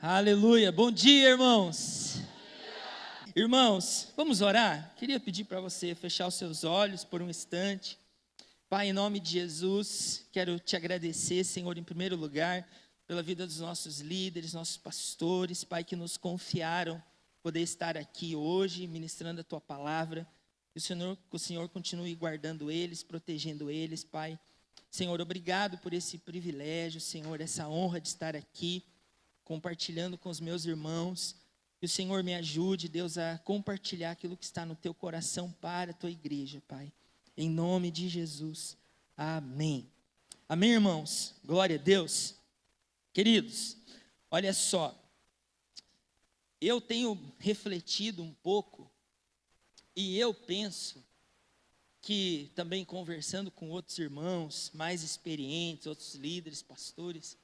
Aleluia. Bom dia, irmãos. Irmãos, vamos orar? Queria pedir para você fechar os seus olhos por um instante. Pai, em nome de Jesus, quero te agradecer, Senhor, em primeiro lugar, pela vida dos nossos líderes, nossos pastores, Pai, que nos confiaram poder estar aqui hoje, ministrando a Tua palavra. Que o Senhor continue guardando eles, protegendo eles, Pai. Senhor, obrigado por esse privilégio, Senhor, essa honra de estar aqui, compartilhando com os meus irmãos. Que o Senhor me ajude, Deus, a compartilhar aquilo que está no Teu coração para a Tua igreja, Pai. Em nome de Jesus. Amém. Amém, irmãos? Glória a Deus. Queridos, olha só. Eu tenho refletido um pouco e eu penso que também conversando com outros irmãos mais experientes, outros líderes, pastores,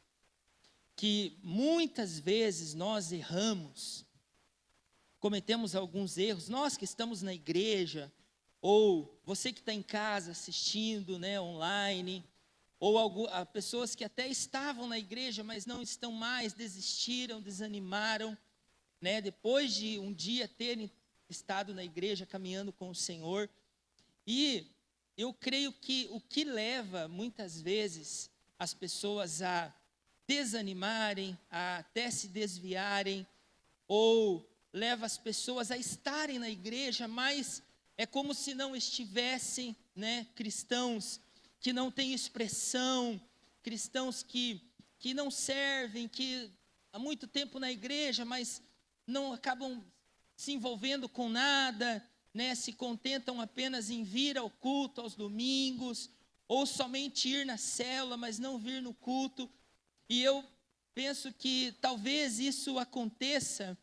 que muitas vezes nós erramos, cometemos alguns erros, nós que estamos na igreja, ou você que está em casa assistindo, online, ou pessoas que até estavam na igreja, mas não estão mais, desistiram, desanimaram, depois de um dia terem estado na igreja, caminhando com o Senhor. E eu creio que o que leva, muitas vezes, as pessoas a desanimarem, a até se desviarem, ou leva as pessoas a estarem na igreja, mas é como se não estivessem, cristãos que não têm expressão, cristãos que não servem, que há muito tempo na igreja, mas não acabam se envolvendo com nada, se contentam apenas em vir ao culto aos domingos, ou somente ir na célula, mas não vir no culto. E eu penso que talvez isso aconteça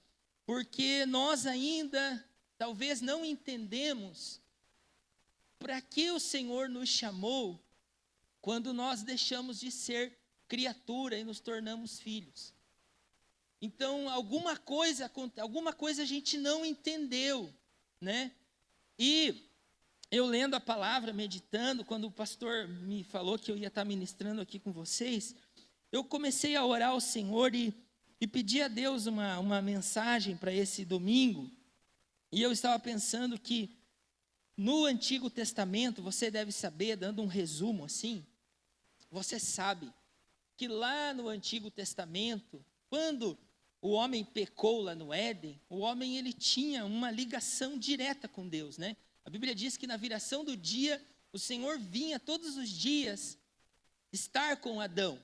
porque nós ainda, talvez não entendemos para que o Senhor nos chamou quando nós deixamos de ser criatura e nos tornamos filhos. Então, alguma coisa a gente não entendeu, E eu lendo a palavra, meditando, quando o pastor me falou que eu ia estar ministrando aqui com vocês, eu comecei a orar ao Senhor e pedir a Deus uma mensagem para esse domingo. E eu estava pensando que no Antigo Testamento, você deve saber, dando um resumo assim, você sabe que lá no Antigo Testamento, quando o homem pecou lá no Éden, o homem ele tinha uma ligação direta com Deus, A Bíblia diz que na viração do dia, o Senhor vinha todos os dias estar com Adão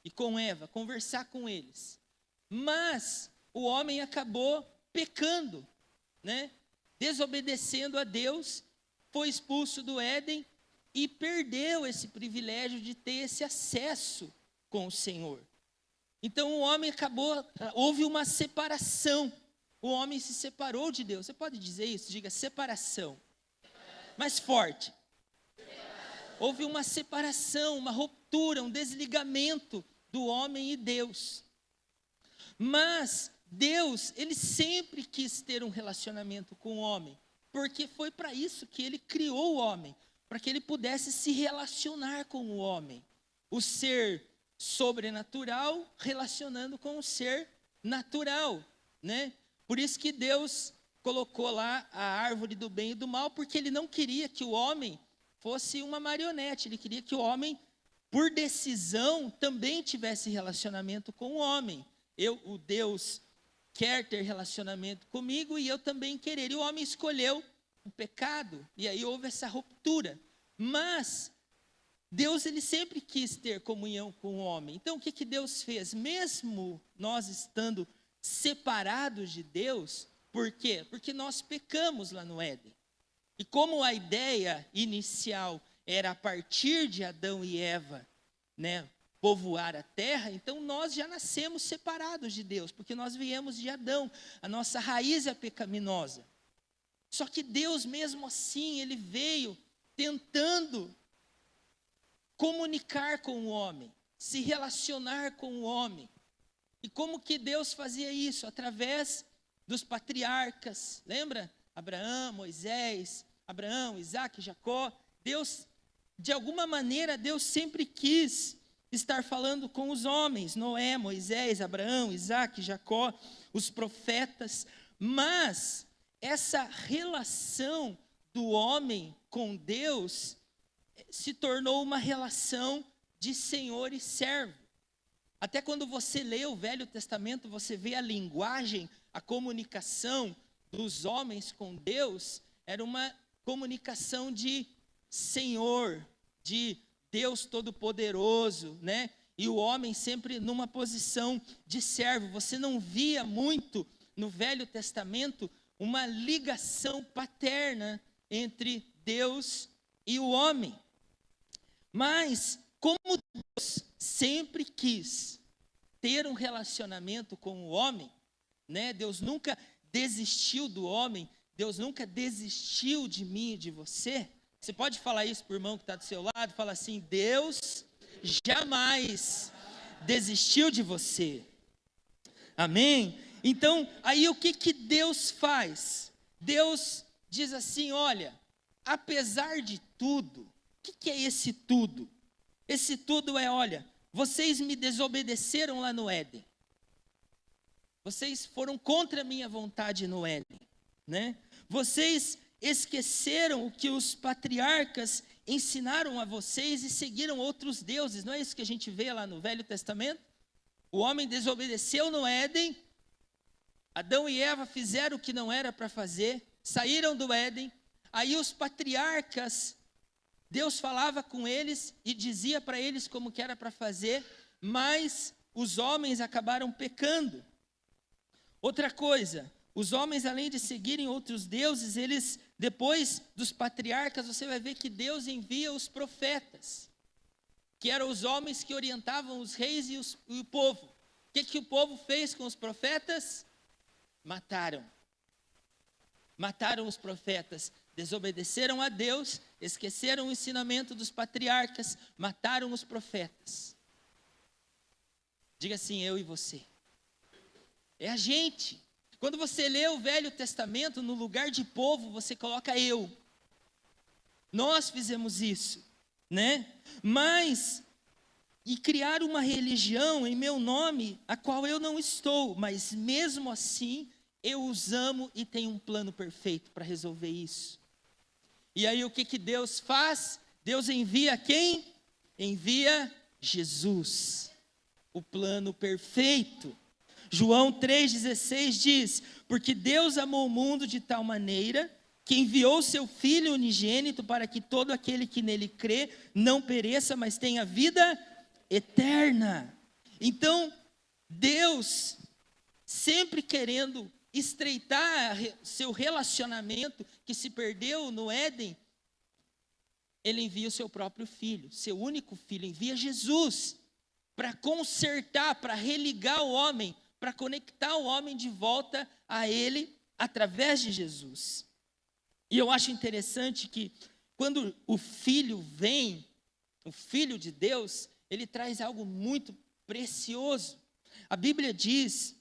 e com Eva, conversar com eles. Mas o homem acabou pecando, desobedecendo a Deus, foi expulso do Éden e perdeu esse privilégio de ter esse acesso com o Senhor. Então o homem houve uma separação, o homem se separou de Deus. Você pode dizer isso? Diga separação. Mais forte. Houve uma separação, uma ruptura, um desligamento do homem e Deus. Mas Deus, ele sempre quis ter um relacionamento com o homem, porque foi para isso que ele criou o homem, para que ele pudesse se relacionar com o homem. O ser sobrenatural relacionando com o ser natural, Por isso que Deus colocou lá a árvore do bem e do mal, porque ele não queria que o homem fosse uma marionete, ele queria que o homem, por decisão, também tivesse relacionamento com o homem. O Deus quer ter relacionamento comigo e eu também querer. E o homem escolheu o pecado, e aí houve essa ruptura. Mas Deus ele sempre quis ter comunhão com o homem. Então o que Deus fez? Mesmo nós estando separados de Deus, por quê? Porque nós pecamos lá no Éden. E como a ideia inicial era a partir de Adão e Eva, povoar a terra, então nós já nascemos separados de Deus, porque nós viemos de Adão, a nossa raiz é pecaminosa. Só que Deus mesmo assim, ele veio tentando comunicar com o homem, se relacionar com o homem. E como que Deus fazia isso? Através dos patriarcas, lembra? Abraão, Moisés, Isaac, Jacó. Deus, de alguma maneira, Deus sempre quis estar falando com os homens, Noé, Moisés, Abraão, Isaque, Jacó, os profetas, mas essa relação do homem com Deus se tornou uma relação de senhor e servo. Até quando você lê o Velho Testamento, você vê a linguagem, a comunicação dos homens com Deus, era uma comunicação de Senhor, de Deus Todo-Poderoso, né? E o homem sempre numa posição de servo. Você não via muito no Velho Testamento uma ligação paterna entre Deus e o homem. Mas, como Deus sempre quis ter um relacionamento com o homem, né? Deus nunca desistiu do homem, Deus nunca desistiu de mim e de você. Você pode falar isso para o irmão que está do seu lado, fala assim: Deus jamais desistiu de você. Amém? Então, aí o que Deus faz? Deus diz assim: olha, apesar de tudo, o que é esse tudo? Esse tudo é, olha, vocês me desobedeceram lá no Éden. Vocês foram contra a minha vontade no Éden, né? Vocês esqueceram o que os patriarcas ensinaram a vocês e seguiram outros deuses. Não é isso que a gente vê lá no Velho Testamento? O homem desobedeceu no Éden, Adão e Eva fizeram o que não era para fazer, saíram do Éden, aí os patriarcas, Deus falava com eles e dizia para eles como que era para fazer, mas os homens acabaram pecando. Outra coisa, os homens, além de seguirem outros deuses, eles, depois dos patriarcas, você vai ver que Deus envia os profetas, que eram os homens que orientavam os reis e o povo. O que o povo fez com os profetas? Mataram os profetas, desobedeceram a Deus, esqueceram o ensinamento dos patriarcas, mataram os profetas. Diga assim: eu e você. É a gente. Quando você lê o Velho Testamento, no lugar de povo, você coloca eu. Nós fizemos isso, né? Mas, e criar uma religião em meu nome, a qual eu não estou, mas mesmo assim, eu os amo e tenho um plano perfeito para resolver isso. E aí o que Deus faz? Deus envia quem? Envia Jesus, o plano perfeito. João 3,16 diz: porque Deus amou o mundo de tal maneira que enviou seu Filho unigênito para que todo aquele que nele crê não pereça, mas tenha vida eterna. Então, Deus, sempre querendo estreitar seu relacionamento que se perdeu no Éden, Ele envia o seu próprio Filho, seu único Filho, envia Jesus para consertar, para religar o homem, para conectar o homem de volta a Ele através de Jesus. E eu acho interessante que quando o Filho vem, o Filho de Deus, ele traz algo muito precioso. A Bíblia diz,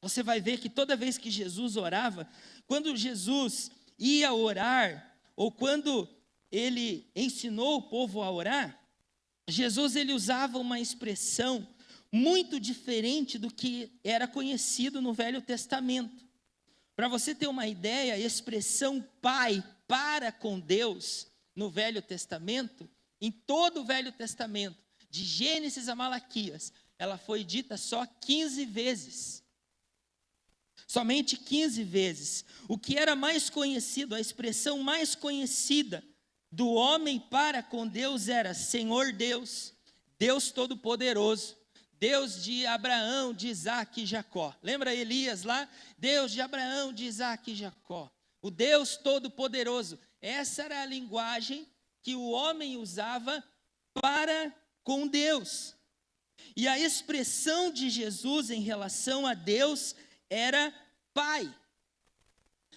você vai ver que toda vez que Jesus orava, quando Jesus ia orar, ou quando ele ensinou o povo a orar, Jesus ele usava uma expressão muito diferente do que era conhecido no Velho Testamento. Para você ter uma ideia, a expressão Pai para com Deus no Velho Testamento, em todo o Velho Testamento, de Gênesis a Malaquias, ela foi dita só 15 vezes. Somente 15 vezes. O que era mais conhecido, a expressão mais conhecida do homem para com Deus era Senhor Deus, Deus Todo-Poderoso, Deus de Abraão, de Isaque e Jacó. Lembra Elias lá? Deus de Abraão, de Isaque e Jacó. O Deus Todo-Poderoso. Essa era a linguagem que o homem usava para com Deus. E a expressão de Jesus em relação a Deus era Pai.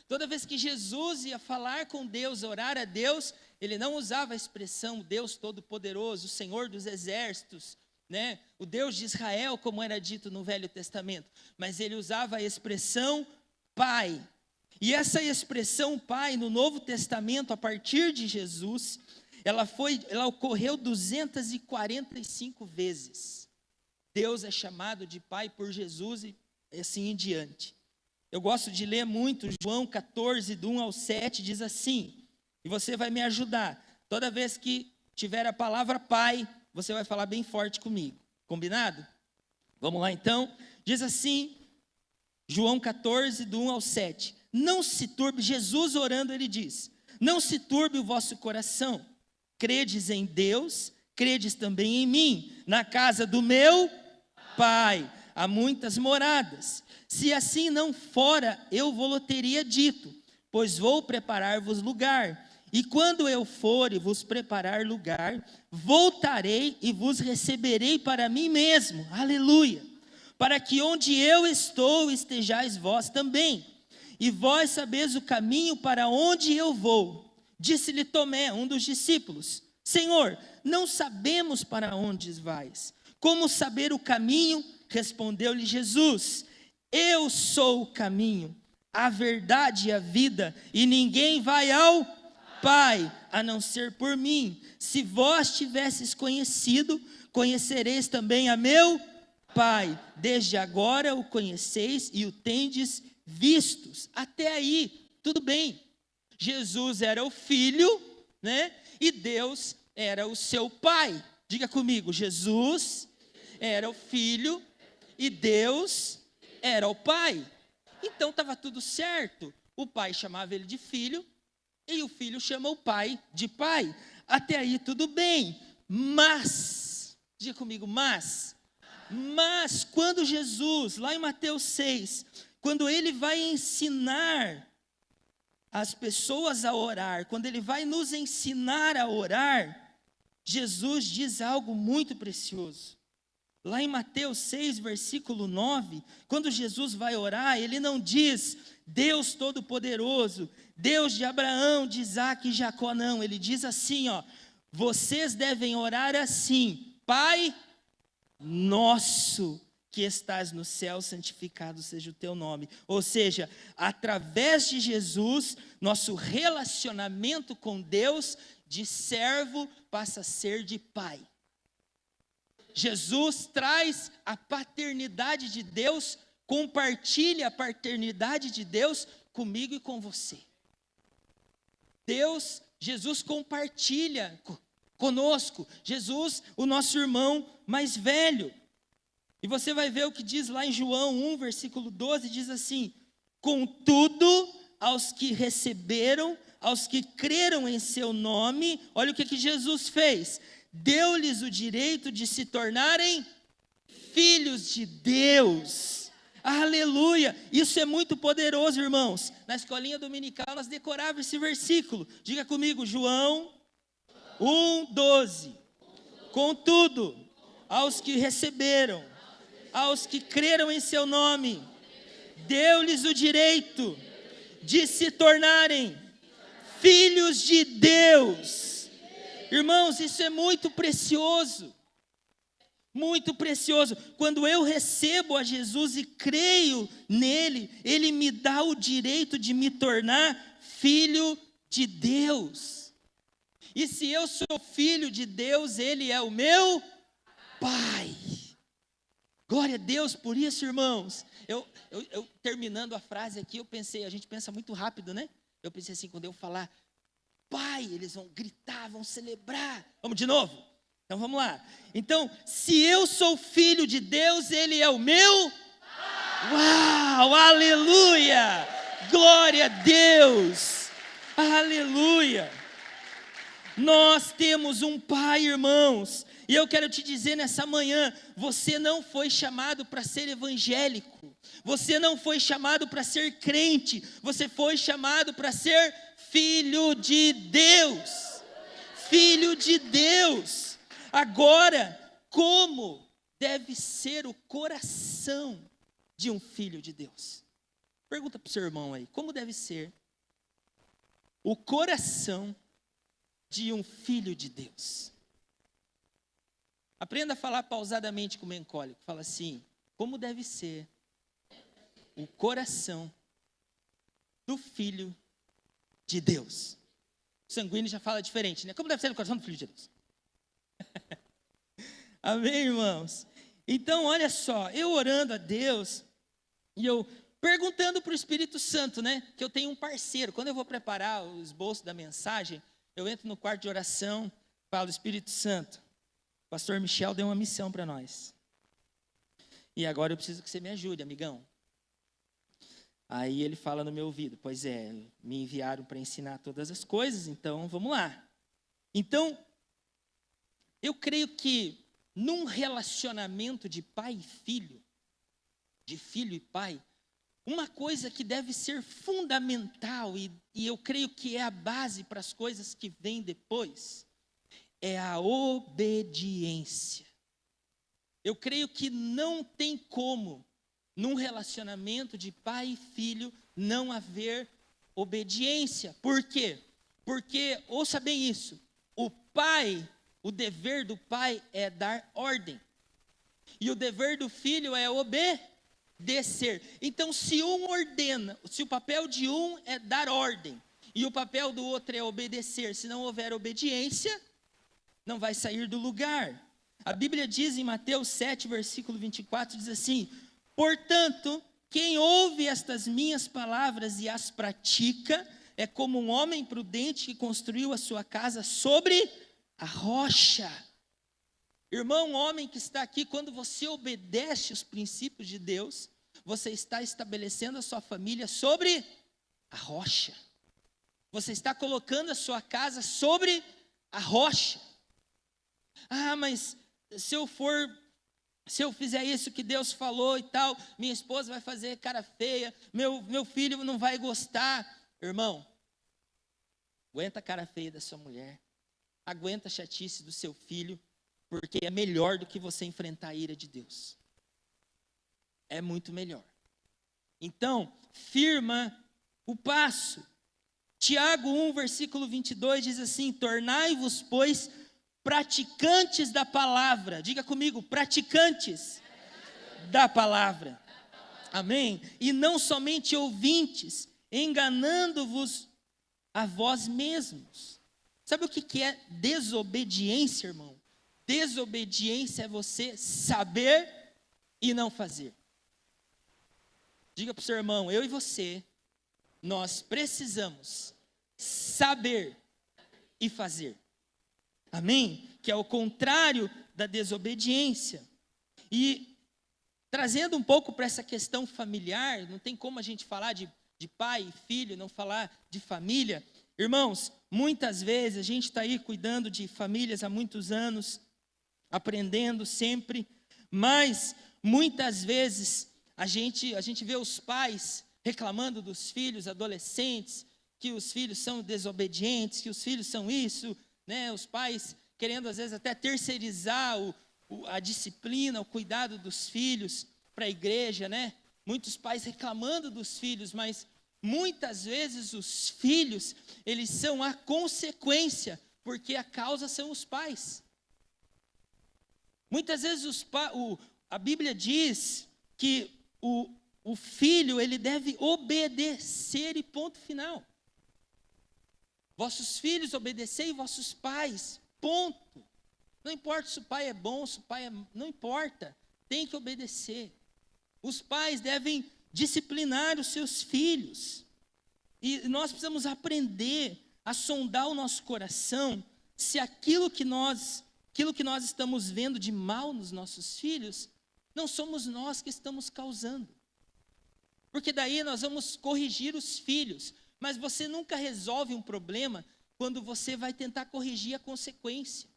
Toda vez que Jesus ia falar com Deus, orar a Deus, ele não usava a expressão Deus Todo-Poderoso, Senhor dos Exércitos, né? O Deus de Israel, como era dito no Velho Testamento, mas ele usava a expressão Pai. E essa expressão Pai no Novo Testamento, a partir de Jesus, ela ocorreu 245 vezes. Deus é chamado de Pai por Jesus e assim em diante. Eu gosto de ler muito João 14, do 1 ao 7, diz assim, e você vai me ajudar. Toda vez que tiver a palavra Pai, você vai falar bem forte comigo. Combinado? Vamos lá então. Diz assim, João 14, do 1 ao 7. Não se turbe, Jesus orando, ele diz, não se turbe o vosso coração. Credes em Deus, credes também em mim. Na casa do meu Pai há muitas moradas. Se assim não fora, eu vou-lo teria dito, pois vou preparar-vos lugar. E quando eu for e vos preparar lugar, voltarei e vos receberei para mim mesmo. Aleluia! Para que onde eu estou, estejais vós também. E vós sabeis o caminho para onde eu vou. Disse-lhe Tomé, um dos discípulos, Senhor, não sabemos para onde vais. Como saber o caminho? Respondeu-lhe Jesus, eu sou o caminho, a verdade e a vida, e ninguém vai ao Pai, a não ser por mim. Se vós tivesses conhecido, conhecereis também a meu Pai. Desde agora o conheceis e o tendes vistos. Até aí, tudo bem. Jesus era o Filho, né? E Deus era o seu Pai. Diga comigo, Jesus era o Filho e Deus era o Pai. Então estava tudo certo. O Pai chamava ele de Filho e o Filho chama o Pai de Pai. Até aí tudo bem. Mas, diga comigo, mas quando Jesus, lá em Mateus 6, quando ele vai ensinar as pessoas a orar, quando ele vai nos ensinar a orar, Jesus diz algo muito precioso. Lá em Mateus 6, versículo 9, quando Jesus vai orar, ele não diz, Deus Todo-Poderoso, Deus de Abraão, de Isaac e Jacó, não. Ele diz assim, ó, vocês devem orar assim, Pai nosso que estás no céu, santificado seja o teu nome. Ou seja, através de Jesus, nosso relacionamento com Deus, de servo, passa a ser de pai. Jesus traz a paternidade de Deus, compartilha a paternidade de Deus comigo e com você. Jesus compartilha conosco, Jesus, o nosso irmão mais velho. E você vai ver o que diz lá em João 1, versículo 12, diz assim, contudo, aos que receberam, aos que creram em seu nome, olha o que Jesus fez, deu-lhes o direito de se tornarem filhos de Deus. Aleluia, isso é muito poderoso, irmãos. Na escolinha dominical nós decorávamos esse versículo, diga comigo, João 1:12. Contudo, aos que receberam, aos que creram em seu nome, deu-lhes o direito de se tornarem filhos de Deus. Irmãos, isso é muito precioso. Muito precioso. Quando eu recebo a Jesus e creio nele, ele me dá o direito de me tornar filho de Deus. E se eu sou filho de Deus, ele é o meu Pai. Glória a Deus por isso, irmãos. Eu terminando a frase aqui, eu pensei, a gente pensa muito rápido, né? Eu pensei assim, quando eu falar Pai, eles vão gritar, vão celebrar. Vamos de novo? Então vamos lá. Então, se eu sou filho de Deus, ele é o meu Pai. Uau, aleluia! Glória a Deus! Aleluia! Nós temos um Pai, irmãos, e eu quero te dizer nessa manhã, você não foi chamado para ser evangélico, você não foi chamado para ser crente, você foi chamado para ser filho de Deus, filho de Deus. Agora, como deve ser o coração de um filho de Deus? Pergunta para o seu irmão aí, como deve ser o coração de um filho de Deus? Aprenda a falar pausadamente com o melancólico. Fala assim, como deve ser o coração do filho de Deus? Sanguíneo já fala diferente, né? Como deve ser no coração do Filho de Deus. Amém, irmãos? Então, olha só, eu orando a Deus, e eu perguntando para o Espírito Santo, né? Que eu tenho um parceiro. Quando eu vou preparar o esboço da mensagem, eu entro no quarto de oração, falo, Espírito Santo, o pastor Michel deu uma missão para nós. E agora eu preciso que você me ajude, amigão. Aí ele fala no meu ouvido, pois é, me enviaram para ensinar todas as coisas, então vamos lá. Então, eu creio que num relacionamento de pai e filho, de filho e pai, uma coisa que deve ser fundamental, e eu creio que é a base para as coisas que vêm depois, é a obediência. Eu creio que não tem como, num relacionamento de pai e filho, não haver obediência. Por quê? Porque, ouça bem isso, o dever do pai é dar ordem. E o dever do filho é obedecer. Então, se um ordena, se o papel de um é dar ordem, e o papel do outro é obedecer, se não houver obediência, não vai sair do lugar. A Bíblia diz em Mateus 7, versículo 24, diz assim, portanto, quem ouve estas minhas palavras e as pratica, é como um homem prudente que construiu a sua casa sobre a rocha. Irmão, homem que está aqui, quando você obedece os princípios de Deus, você está estabelecendo a sua família sobre a rocha. Você está colocando a sua casa sobre a rocha. Ah, mas se eu fizer isso que Deus falou e tal, minha esposa vai fazer cara feia, meu filho não vai gostar. Irmão, aguenta a cara feia da sua mulher, aguenta a chatice do seu filho, porque é melhor do que você enfrentar a ira de Deus. É muito melhor. Então, firma o passo. Tiago 1, versículo 22 diz assim, tornai-vos, pois, praticantes da palavra. Diga comigo, praticantes da palavra. Amém? E não somente ouvintes, enganando-vos a vós mesmos. Sabe o que é desobediência, irmão? Desobediência é você saber e não fazer. Diga para o seu irmão, eu e você, nós precisamos saber e fazer. Amém? Que é o contrário da desobediência. E trazendo um pouco para essa questão familiar, não tem como a gente falar de pai e filho, não falar de família. Irmãos, muitas vezes a gente está aí cuidando de famílias há muitos anos, aprendendo sempre, mas muitas vezes a gente vê os pais reclamando dos filhos, adolescentes, que os filhos são desobedientes, que os filhos são isso, né? Os pais querendo às vezes até terceirizar a disciplina, o cuidado dos filhos para a igreja, né? Muitos pais reclamando dos filhos, mas muitas vezes os filhos, eles são a consequência, porque a causa são os pais. Muitas vezes a Bíblia diz que o filho, ele deve obedecer e ponto final. Vossos filhos obedecei vossos pais, ponto. Não importa se o pai é bom, se o pai é... Não importa, tem que obedecer. Os pais devem disciplinar os seus filhos. E nós precisamos aprender a sondar o nosso coração, se aquilo que nós estamos vendo de mal nos nossos filhos, não somos nós que estamos causando. Porque daí nós vamos corrigir os filhos, mas você nunca resolve um problema quando você vai tentar corrigir a consequência.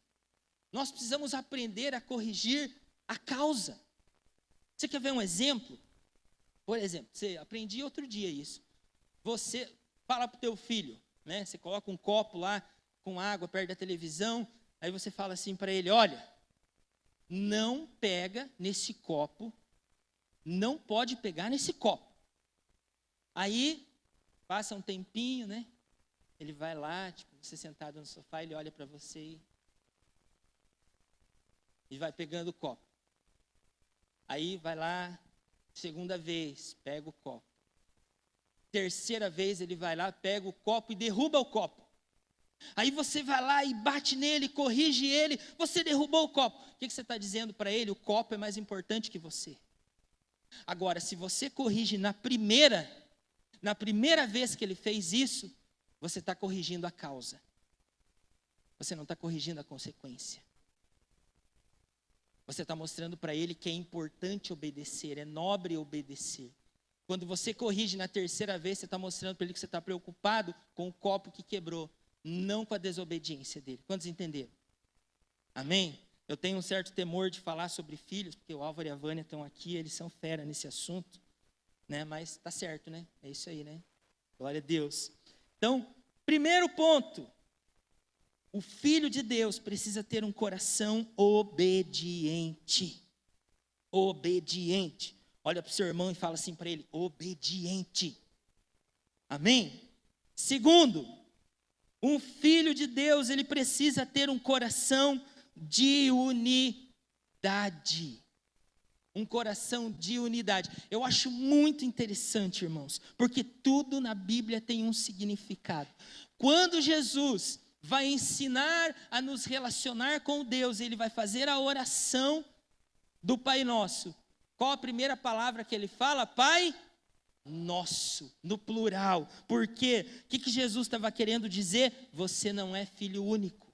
Nós precisamos aprender a corrigir a causa. Você quer ver um exemplo? Por exemplo, você aprendi outro dia isso. Você fala para o teu filho, né? Você coloca um copo lá com água perto da televisão, aí você fala assim para ele, olha, não pega nesse copo, não pode pegar nesse copo. Aí, passa um tempinho, né? Ele vai lá, tipo, você sentado no sofá, ele olha para você e vai pegando o copo. Aí vai lá, segunda vez, pega o copo. Terceira vez ele vai lá, pega o copo e derruba o copo. Aí você vai lá e bate nele, corrige ele, você derrubou o copo. O que você está dizendo para ele? O copo é mais importante que você. Agora, se você corrige na primeira vez que ele fez isso, você está corrigindo a causa. Você não está corrigindo a consequência. Você está mostrando para ele que é importante obedecer, é nobre obedecer. Quando você corrige na terceira vez, você está mostrando para ele que você está preocupado com o copo que quebrou, não com a desobediência dele. Quantos entenderam? Amém? Eu tenho um certo temor de falar sobre filhos, porque o Álvaro e a Vânia estão aqui, eles são fera nesse assunto, né? Mas está certo, né? É isso aí, né? Glória a Deus. Então, primeiro ponto, o filho de Deus precisa ter um coração obediente. Obediente. Olha para o seu irmão e fala assim para ele, obediente. Amém? Segundo, um filho de Deus, ele precisa ter um coração de unidade. Um coração de unidade. Eu acho muito interessante, irmãos, porque tudo na Bíblia tem um significado. Quando Jesus vai ensinar a nos relacionar com Deus, ele vai fazer a oração do Pai Nosso. Qual a primeira palavra que ele fala? Pai Nosso, no plural. Por quê? O que Jesus estava querendo dizer? Você não é filho único.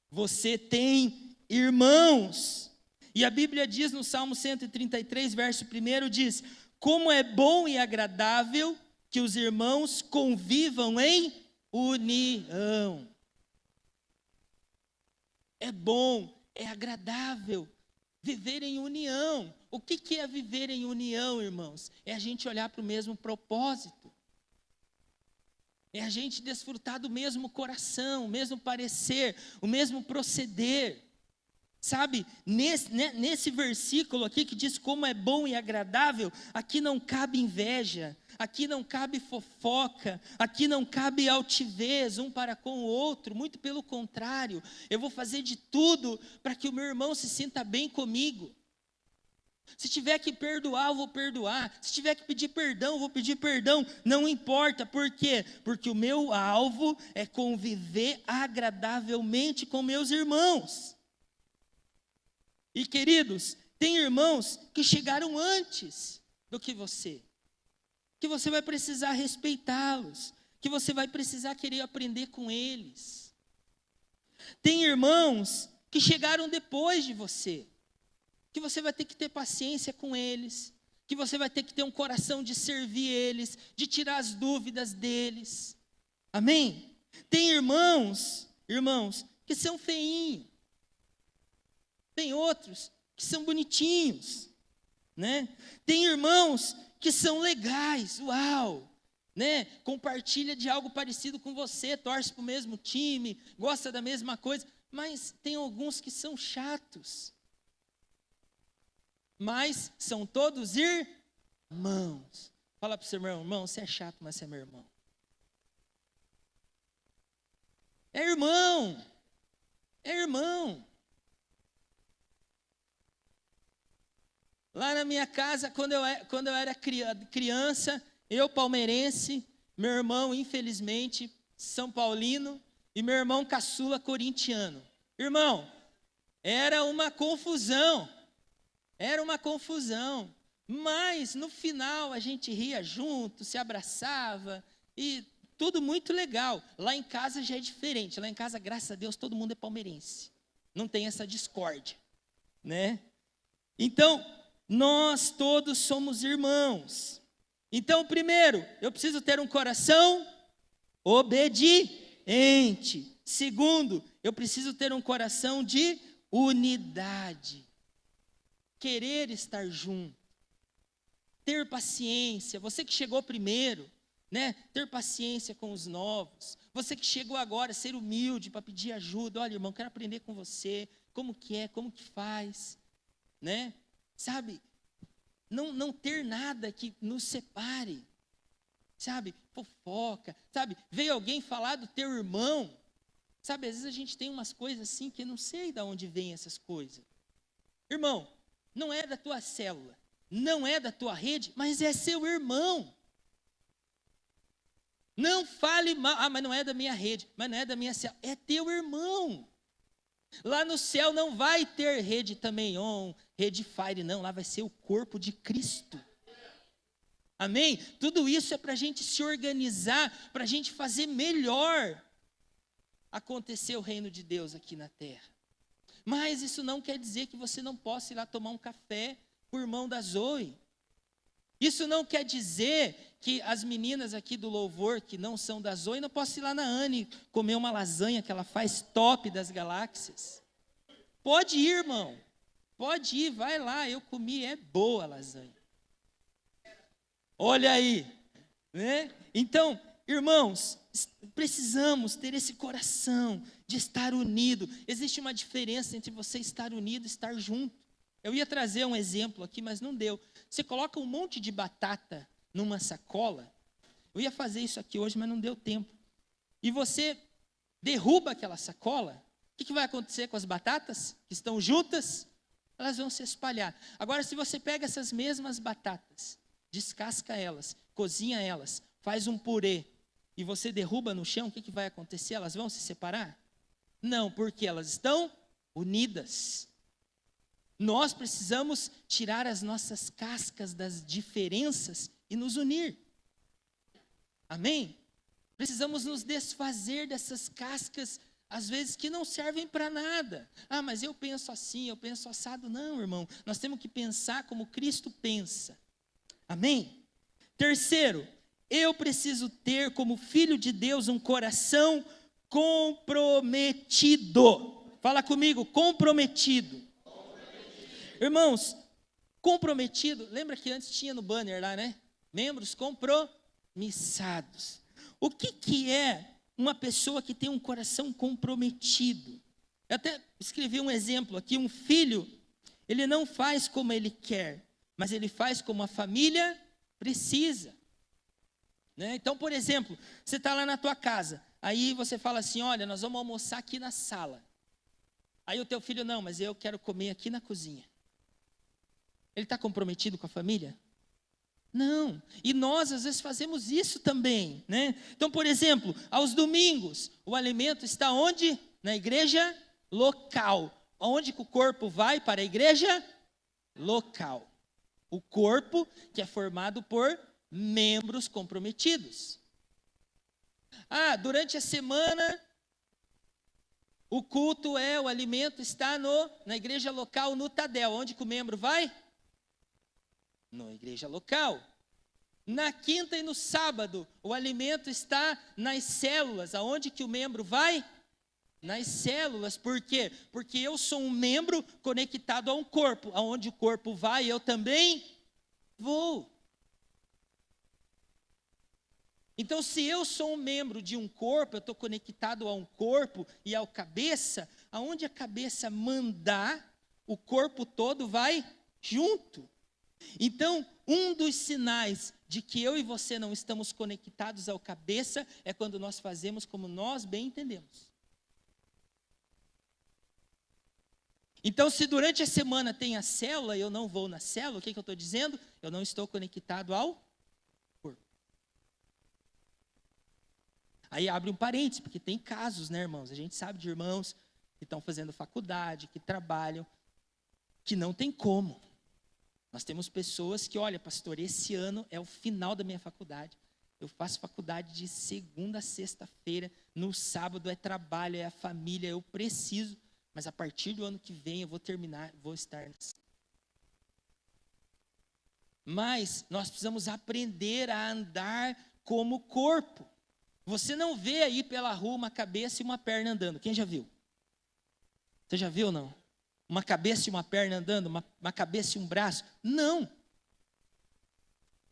Você tem irmãos. E a Bíblia diz no Salmo 133, verso 1, diz: como é bom e agradável que os irmãos convivam em união. É bom, é agradável viver em união. O que é viver em união, irmãos? É a gente olhar para o mesmo propósito. É a gente desfrutar do mesmo coração, o mesmo parecer, o mesmo proceder. Sabe, nesse versículo aqui que diz como é bom e agradável, aqui não cabe inveja, aqui não cabe fofoca, aqui não cabe altivez um para com o outro, muito pelo contrário, eu vou fazer de tudo para que o meu irmão se sinta bem comigo. Se tiver que perdoar, eu vou perdoar, se tiver que pedir perdão, eu vou pedir perdão, não importa, por quê? Porque o meu alvo é conviver agradavelmente com meus irmãos. E queridos, tem irmãos que chegaram antes do que você vai precisar respeitá-los, que você vai precisar querer aprender com eles. Tem irmãos que chegaram depois de você, que você vai ter que ter paciência com eles, que você vai ter que ter um coração de servir eles, de tirar as dúvidas deles. Amém? Tem irmãos que são feinhos. Tem outros que são bonitinhos, né? Tem irmãos que são legais, uau, né? Compartilha de algo parecido com você, torce para o mesmo time, gosta da mesma coisa, mas tem alguns que são chatos. Mas são todos irmãos. Fala para o seu irmão, você é chato, mas você é meu irmão. É irmão, é irmão. Lá na minha casa, quando eu era criança, eu palmeirense, meu irmão, infelizmente, São Paulino, e meu irmão caçula corintiano. Irmão, era uma confusão, mas no final a gente ria junto, se abraçava, e tudo muito legal. Lá em casa já é diferente, lá em casa, graças a Deus, todo mundo é palmeirense, não tem essa discórdia, né? Então, nós todos somos irmãos. Então, primeiro, eu preciso ter um coração obediente. Segundo, eu preciso ter um coração de unidade. Querer estar junto. Ter paciência. Você que chegou primeiro, né? Ter paciência com os novos. Você que chegou agora, ser humilde para pedir ajuda. Olha, irmão, quero aprender com você. Como que é, como que faz, né? Sabe, não ter nada que nos separe, sabe, fofoca, sabe, veio alguém falar do teu irmão, sabe, às vezes a gente tem umas coisas assim que eu não sei de onde vem essas coisas. Irmão, não é da tua célula, não é da tua rede, mas é seu irmão. Não fale mal. Ah, mas não é da minha rede, mas não é da minha célula. É teu irmão. Lá no céu não vai ter rede também, rede Fire, não. Lá vai ser o corpo de Cristo. Amém? Tudo isso é para a gente se organizar, para a gente fazer melhor acontecer o reino de Deus aqui na terra. Mas isso não quer dizer que você não possa ir lá tomar um café com o irmão da Zoe. Isso não quer dizer que as meninas aqui do louvor, que não são da Zoe, não possam ir lá na Anne comer uma lasanha que ela faz top das galáxias. Pode ir, irmão. Pode ir, vai lá. Eu comi, é boa a lasanha. Olha aí. Né? Então, irmãos, precisamos ter esse coração de estar unido. Existe uma diferença entre você estar unido e estar junto. Eu ia trazer um exemplo aqui, mas não deu. Você coloca um monte de batata numa sacola. Eu ia fazer isso aqui hoje, mas não deu tempo. E você derruba aquela sacola. O que vai acontecer com as batatas que estão juntas? Elas vão se espalhar. Agora, se você pega essas mesmas batatas, descasca elas, cozinha elas, faz um purê, e você derruba no chão, o que vai acontecer? Elas vão se separar? Não, porque elas estão unidas. Nós precisamos tirar as nossas cascas das diferenças e nos unir. Amém? Precisamos nos desfazer dessas cascas, às vezes, que não servem para nada. Ah, mas eu penso assim, eu penso assado. Não, irmão, nós temos que pensar como Cristo pensa. Amém? Terceiro, eu preciso ter como filho de Deus um coração comprometido. Fala comigo, comprometido. Irmãos, comprometido, lembra que antes tinha no banner lá, né? Membros compromissados. O que é uma pessoa que tem um coração comprometido? Eu até escrevi um exemplo aqui, um filho, ele não faz como ele quer, mas ele faz como a família precisa. Né? Então, por exemplo, você está lá na tua casa, aí você fala assim, olha, nós vamos almoçar aqui na sala. Aí o teu filho, não, mas eu quero comer aqui na cozinha. Ele está comprometido com a família? Não. E nós, às vezes, fazemos isso também. Né? Então, por exemplo, aos domingos, o alimento está onde? Na igreja local. Onde que o corpo vai para a igreja? Local. O corpo que é formado por membros comprometidos. Ah, durante a semana, o culto o alimento está na igreja local, no Tadel. Onde que o membro vai? Na igreja local. Na quinta e no sábado, o alimento está nas células. Aonde que o membro vai? Nas células. Por quê? Porque eu sou um membro conectado a um corpo. Aonde o corpo vai, eu também vou. Então, se eu sou um membro de um corpo, eu estou conectado a um corpo e ao cabeça, aonde a cabeça mandar, o corpo todo vai junto. Então, um dos sinais de que eu e você não estamos conectados ao cabeça é quando nós fazemos como nós bem entendemos. Então, se durante a semana tem a célula e eu não vou na célula, o que eu estou dizendo? Eu não estou conectado ao corpo. Aí abre um parênteses, porque tem casos, né, irmãos? A gente sabe de irmãos que estão fazendo faculdade, que trabalham, que não tem como. Nós temos pessoas que, olha, pastor, esse ano é o final da minha faculdade. Eu faço faculdade de segunda a sexta-feira, no sábado é trabalho, é a família, eu preciso, mas a partir do ano que vem eu vou terminar, vou estar. Mas nós precisamos aprender a andar como corpo. Você não vê aí pela rua uma cabeça e uma perna andando. Quem já viu? Você já viu ou não? Uma cabeça e uma perna andando, uma cabeça e um braço? Não.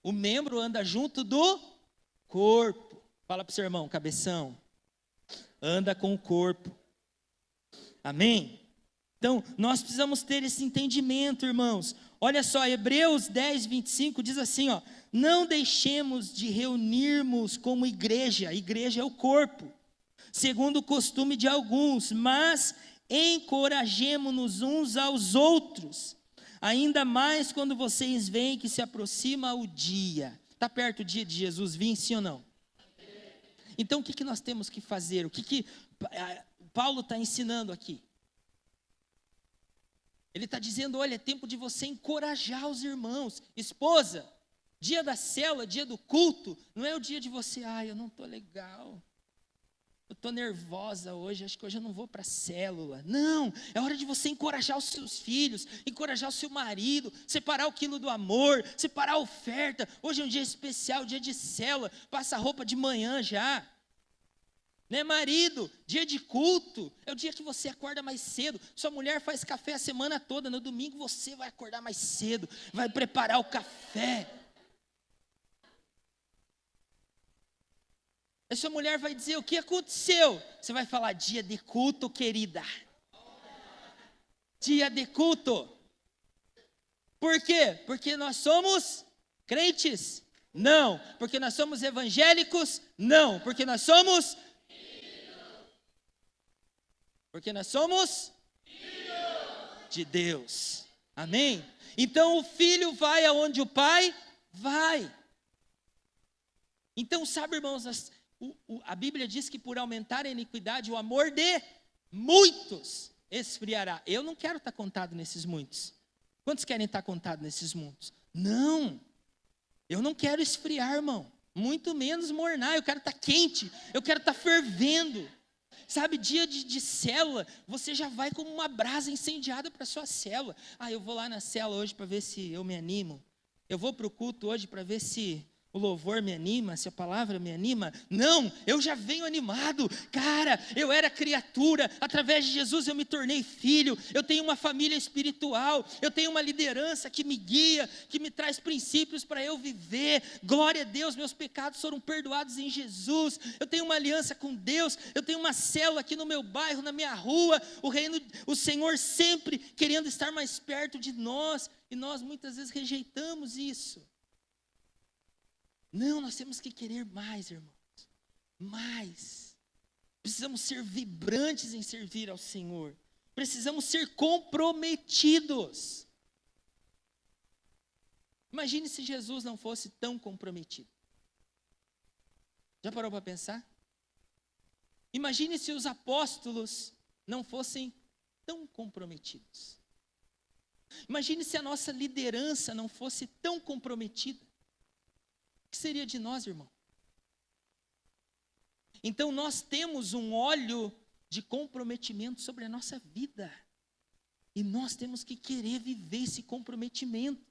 O membro anda junto do corpo. Fala para o seu irmão, cabeção. Anda com o corpo. Amém? Então, nós precisamos ter esse entendimento, irmãos. Olha só, Hebreus 10, 25 diz assim, ó. Não deixemos de reunirmos como igreja. A igreja é o corpo. Segundo o costume de alguns, mas encorajemo-nos uns aos outros, ainda mais quando vocês veem que se aproxima o dia. Está perto o dia de Jesus vir, sim ou não? Então, o que nós temos que fazer? O que Paulo está ensinando aqui? Ele está dizendo, olha, é tempo de você encorajar os irmãos. Esposa, dia da célula, dia do culto, não é o dia de você, eu não estou legal. Eu estou nervosa hoje, acho que hoje eu não vou para a célula. Não, é hora de você encorajar os seus filhos, encorajar o seu marido, separar o quilo do amor, separar a oferta. Hoje é um dia especial, dia de célula, passa a roupa de manhã já. Né, marido, dia de culto, é o dia que você acorda mais cedo. Sua mulher faz café a semana toda, no domingo você vai acordar mais cedo, vai preparar o café. A sua mulher vai dizer, o que aconteceu? Você vai falar, dia de culto, querida. Dia de culto. Por quê? Porque nós somos crentes? Não. Porque nós somos evangélicos? Não. Porque nós somos... Porque nós somos... de Deus. Amém? Então o filho vai aonde o pai vai. Então, sabe, irmãos, a Bíblia diz que por aumentar a iniquidade, o amor de muitos esfriará. Eu não quero estar contado nesses muitos. Quantos querem estar contados nesses muitos? Não, eu não quero esfriar, irmão. Muito menos mornar, eu quero estar quente, eu quero estar fervendo. Sabe, dia de célula, você já vai como uma brasa incendiada para a sua célula. Eu vou lá na célula hoje para ver se eu me animo. Eu vou para o culto hoje para ver se... o louvor me anima, se a palavra me anima. Não, eu já venho animado. Cara, eu era criatura, através de Jesus eu me tornei filho. Eu tenho uma família espiritual, eu tenho uma liderança que me guia, que me traz princípios para eu viver. Glória a Deus, meus pecados foram perdoados em Jesus. Eu tenho uma aliança com Deus, eu tenho uma célula aqui no meu bairro, na minha rua. O Senhor sempre querendo estar mais perto de nós, e nós muitas vezes rejeitamos isso. Não, nós temos que querer mais, irmãos, mais. Precisamos ser vibrantes em servir ao Senhor. Precisamos ser comprometidos. Imagine se Jesus não fosse tão comprometido. Já parou para pensar? Imagine se os apóstolos não fossem tão comprometidos. Imagine se a nossa liderança não fosse tão comprometida. O que seria de nós, irmão? Então nós temos um óleo de comprometimento sobre a nossa vida. E nós temos que querer viver esse comprometimento.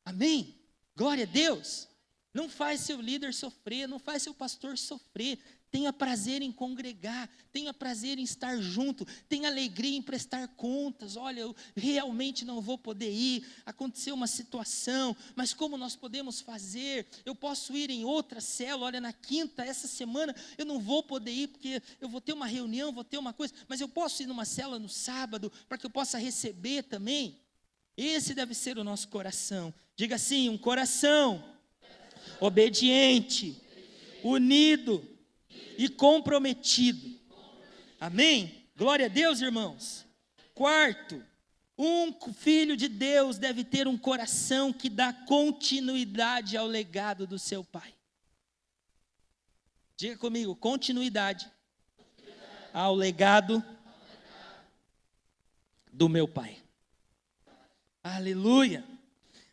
Amém? Glória a Deus. Não faz seu líder sofrer, não faz seu pastor sofrer. Tenha prazer em congregar, tenha prazer em estar junto, tenha alegria em prestar contas. Olha, eu realmente não vou poder ir, aconteceu uma situação, mas como nós podemos fazer? Eu posso ir em outra célula, olha, na quinta, essa semana, eu não vou poder ir, porque eu vou ter uma reunião, vou ter uma coisa, mas eu posso ir numa célula no sábado, para que eu possa receber também. Esse deve ser o nosso coração. Diga assim, um coração obediente, unido e comprometido. Amém? Glória a Deus, irmãos. Quarto, um filho de Deus deve ter um coração que dá continuidade ao legado do seu pai. Diga comigo, continuidade ao legado do meu pai. Aleluia.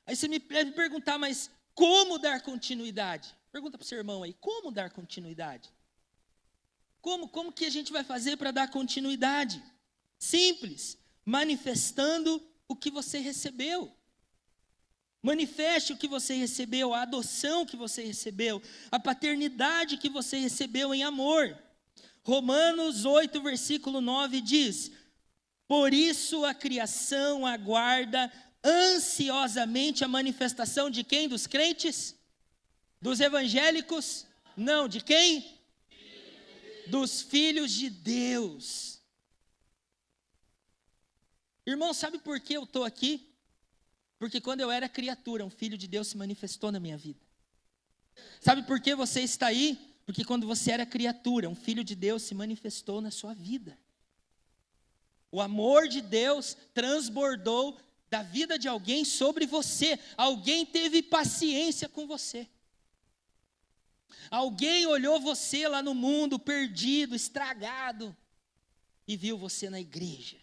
Aí você me deve perguntar, mas como dar continuidade? Pergunta para o seu irmão aí, como dar continuidade? Como que a gente vai fazer para dar continuidade? Simples, manifestando o que você recebeu. Manifeste o que você recebeu, a adoção que você recebeu, a paternidade que você recebeu em amor. Romanos 8, versículo 9 diz: por isso a criação aguarda ansiosamente a manifestação de quem? Dos crentes? Dos evangélicos? Não, de quem? Dos filhos de Deus. Irmão, sabe por que eu estou aqui? Porque quando eu era criatura, um filho de Deus se manifestou na minha vida. Sabe por que você está aí? Porque quando você era criatura, um filho de Deus se manifestou na sua vida. O amor de Deus transbordou da vida de alguém sobre você. Alguém teve paciência com você. Alguém olhou você lá no mundo, perdido, estragado, e viu você na igreja,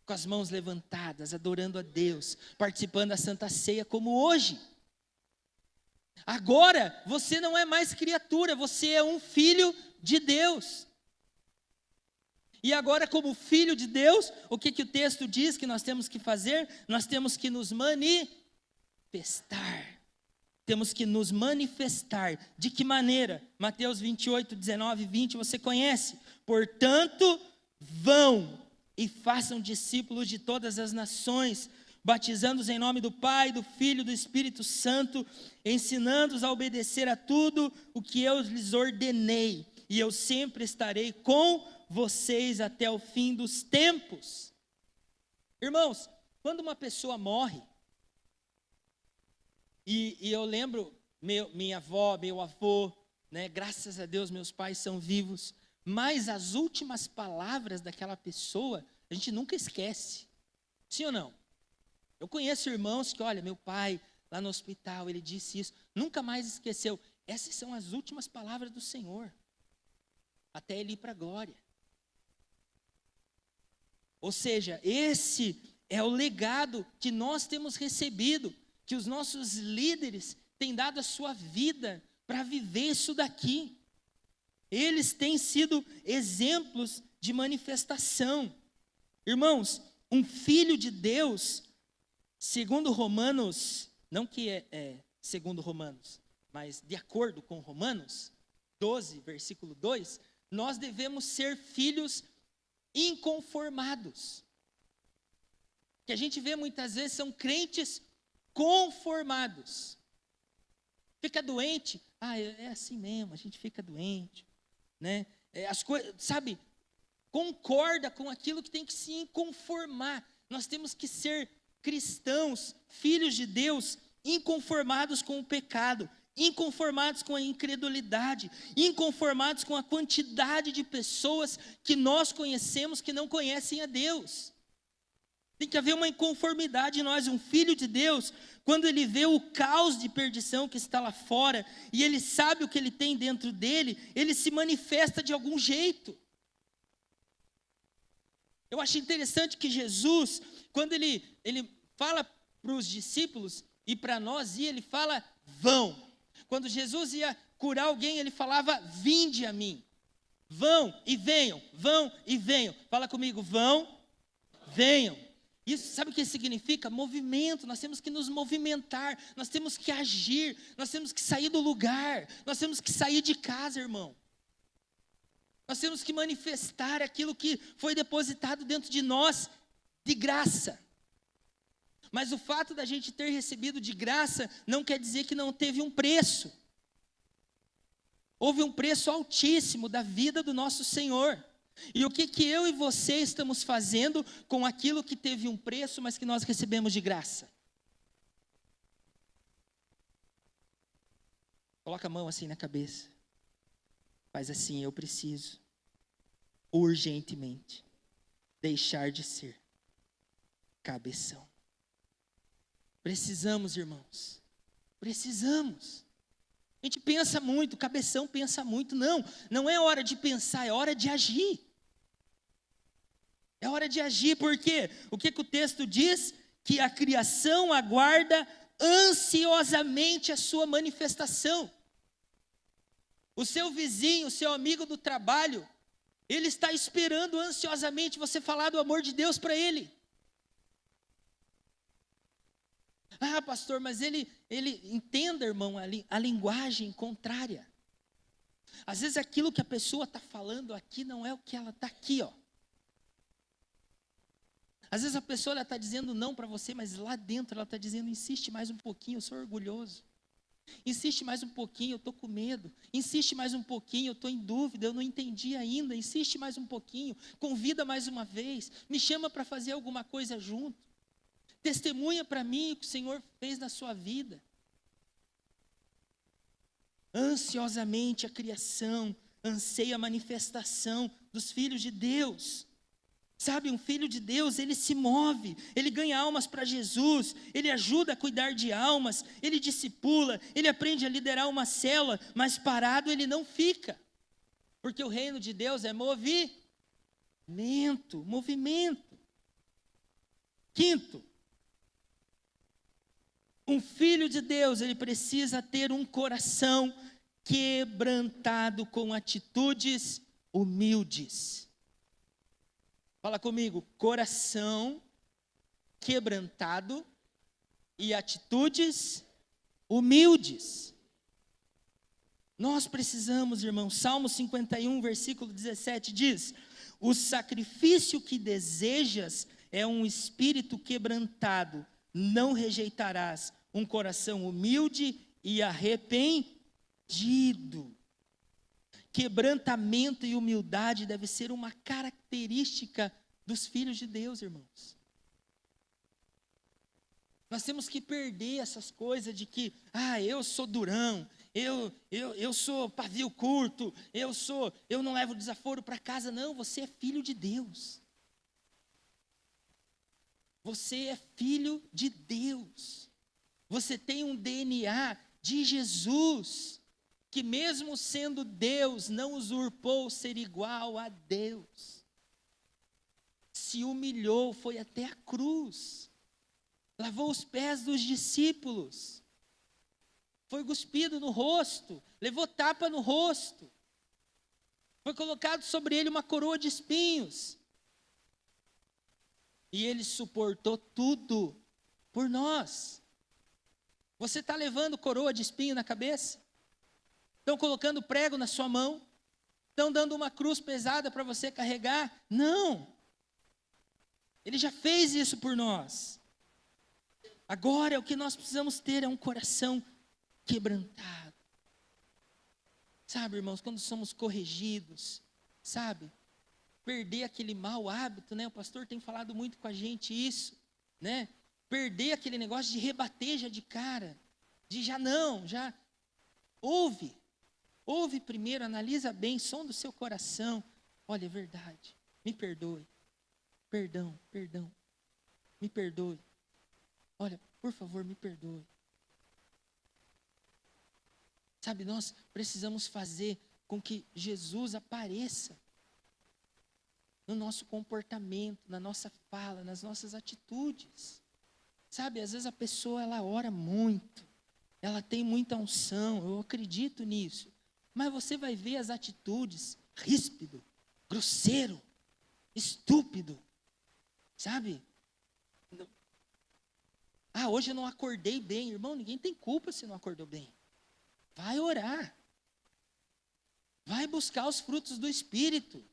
com as mãos levantadas, adorando a Deus, participando da Santa Ceia como hoje. Agora, você não é mais criatura, você é um filho de Deus. E agora, como filho de Deus, o que o texto diz que nós temos que fazer? Nós temos que nos manifestar. Temos que nos manifestar. De que maneira? Mateus 28, 19 e 20, você conhece. Portanto, vão e façam discípulos de todas as nações, batizando-os em nome do Pai, do Filho e do Espírito Santo, ensinando-os a obedecer a tudo o que eu lhes ordenei. E eu sempre estarei com vocês até o fim dos tempos. Irmãos, quando uma pessoa morre, e eu lembro, minha avó, meu avô, né, graças a Deus meus pais são vivos, mas as últimas palavras daquela pessoa, a gente nunca esquece. Sim ou não? Eu conheço irmãos que, olha, meu pai, lá no hospital, ele disse isso, nunca mais esqueceu. Essas são as últimas palavras do Senhor, até ele ir para a glória. Ou seja, esse é o legado que nós temos recebido, que os nossos líderes têm dado a sua vida para viver isso daqui. Eles têm sido exemplos de manifestação. Irmãos, um filho de Deus, segundo Romanos, não que segundo Romanos, mas de acordo com Romanos 12, versículo 2, nós devemos ser filhos inconformados. Que a gente vê muitas vezes são crentes conformados. Fica doente, é assim mesmo, a gente fica doente, né? As coisas, sabe, concorda com aquilo que tem que se conformar. Nós temos que ser cristãos, filhos de Deus, inconformados com o pecado, inconformados com a incredulidade, inconformados com a quantidade de pessoas que nós conhecemos que não conhecem a Deus. Tem que haver uma inconformidade em nós. Um filho de Deus, quando ele vê o caos de perdição que está lá fora, e ele sabe o que ele tem dentro dele, ele se manifesta de algum jeito. Eu acho interessante que Jesus, quando ele fala para os discípulos e para nós, ele fala, vão. Quando Jesus ia curar alguém, ele falava, vinde a mim. Vão e venham, vão e venham. Fala comigo, vão, venham. Isso, sabe o que significa? Movimento. Nós temos que nos movimentar, nós temos que agir, nós temos que sair do lugar, nós temos que sair de casa, irmão. Nós temos que manifestar aquilo que foi depositado dentro de nós de graça. Mas o fato da gente ter recebido de graça não quer dizer que não teve um preço. Houve um preço altíssimo da vida do nosso Senhor. E o que eu e você estamos fazendo com aquilo que teve um preço, mas que nós recebemos de graça? Coloca a mão assim na cabeça. Faz assim, eu preciso, urgentemente, deixar de ser cabeção. Precisamos, irmãos, precisamos. A gente pensa muito, cabeção pensa muito. Não é hora de pensar, é hora de agir. É hora de agir, porque o que o texto diz? Que a criação aguarda ansiosamente a sua manifestação. O seu vizinho, o seu amigo do trabalho, ele está esperando ansiosamente você falar do amor de Deus para ele. Ah, pastor, mas ele entenda, irmão, a linguagem contrária. Às vezes aquilo que a pessoa está falando aqui não é o que ela está aqui, ó. Às vezes a pessoa está dizendo não para você, mas lá dentro ela está dizendo, insiste mais um pouquinho, eu sou orgulhoso. Insiste mais um pouquinho, eu estou com medo. Insiste mais um pouquinho, eu estou em dúvida, eu não entendi ainda. Insiste mais um pouquinho, convida mais uma vez, me chama para fazer alguma coisa junto. Testemunha para mim o que o Senhor fez na sua vida. Ansiosamente a criação anseia a manifestação dos filhos de Deus. Sabe, um filho de Deus, ele se move, ele ganha almas para Jesus, ele ajuda a cuidar de almas, ele discipula, ele aprende a liderar uma célula, mas parado ele não fica, porque o reino de Deus é movimento. Quinto, um filho de Deus, ele precisa ter um coração quebrantado com atitudes humildes. Fala comigo, coração quebrantado e atitudes humildes. Nós precisamos, irmãos, Salmo 51, versículo 17 diz: o sacrifício que desejas é um espírito quebrantado, não rejeitarás um coração humilde e arrependido. Quebrantamento e humildade deve ser uma característica dos filhos de Deus, irmãos. Nós temos que perder essas coisas de que, eu sou durão, eu sou pavio curto, eu não levo desaforo para casa. Não, você é filho de Deus. Você é filho de Deus. Você tem um DNA de Jesus, que mesmo sendo Deus, não usurpou ser igual a Deus. Se humilhou, foi até a cruz. Lavou os pés dos discípulos. Foi cuspido no rosto, levou tapa no rosto. Foi colocado sobre ele uma coroa de espinhos. E ele suportou tudo por nós. Você está levando coroa de espinho na cabeça? Estão colocando prego na sua mão? Estão dando uma cruz pesada para você carregar? Não. Ele já fez isso por nós. Agora o que nós precisamos ter é um coração quebrantado. Sabe, irmãos, quando somos corrigidos, sabe? Perder aquele mau hábito, né? O pastor tem falado muito com a gente isso, né? Perder aquele negócio de rebater já de cara, de já ouve primeiro, analisa bem, som do seu coração. Olha, é verdade, me perdoe, perdão, me perdoe. Olha, por favor, me perdoe. Sabe, nós precisamos fazer com que Jesus apareça no nosso comportamento, na nossa fala, nas nossas atitudes. Sabe, às vezes a pessoa, ela ora muito, ela tem muita unção, eu acredito nisso. Mas você vai ver as atitudes, ríspido, grosseiro, estúpido, sabe? Hoje eu não acordei bem. Irmão, ninguém tem culpa se não acordou bem. Vai orar. Vai buscar os frutos do Espírito.